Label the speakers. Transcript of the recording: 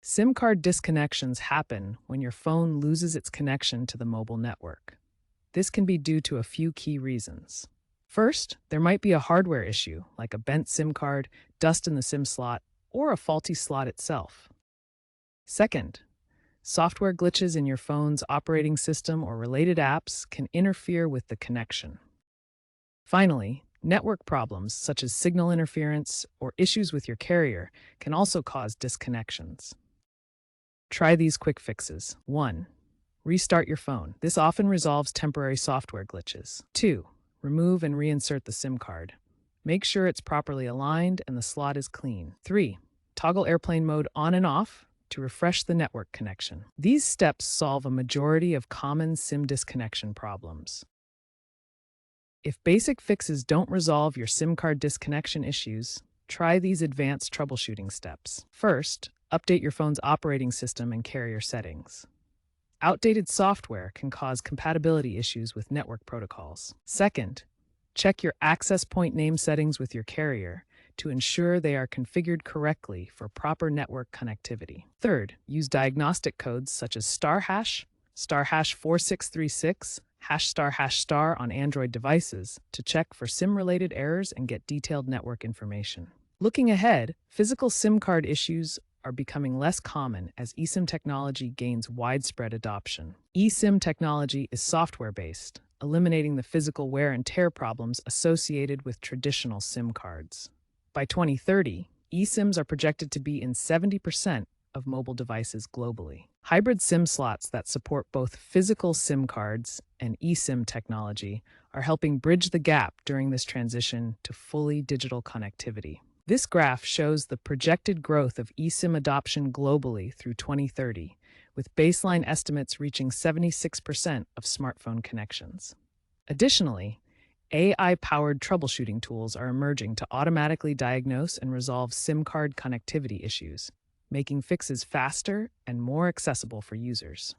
Speaker 1: SIM card disconnections happen when your phone loses its connection to the mobile network. This can be due to a few key reasons. First, there might be a hardware issue, like a bent SIM card, dust in the SIM slot, or a faulty slot itself. Second, software glitches in your phone's operating system or related apps can interfere with the connection. Finally, network problems such as signal interference or issues with your carrier can also cause disconnections. Try these quick fixes. 1. Restart your phone. This often resolves temporary software glitches. 2. Remove and reinsert the SIM card. Make sure it's properly aligned and the slot is clean. 3. Toggle airplane mode on and off to refresh the network connection. These steps solve a majority of common SIM disconnection problems. If basic fixes don't resolve your SIM card disconnection issues, try these advanced troubleshooting steps. First, update your phone's operating system and carrier settings. Outdated software can cause compatibility issues with network protocols. Second, check your access point name settings with your carrier to ensure they are configured correctly for proper network connectivity. Third, use diagnostic codes such as *#4636, #*# on Android devices to check for SIM-related errors and get detailed network information. Looking ahead, physical SIM card issues are becoming less common as eSIM technology gains widespread adoption. eSIM technology is software-based, eliminating the physical wear and tear problems associated with traditional SIM cards. By 2030, eSIMs are projected to be in 70% of mobile devices globally. Hybrid SIM slots that support both physical SIM cards and eSIM technology are helping bridge the gap during this transition to fully digital connectivity. This graph shows the projected growth of eSIM adoption globally through 2030, with baseline estimates reaching 76% of smartphone connections. Additionally, AI-powered troubleshooting tools are emerging to automatically diagnose and resolve SIM card connectivity issues, making fixes faster and more accessible for users.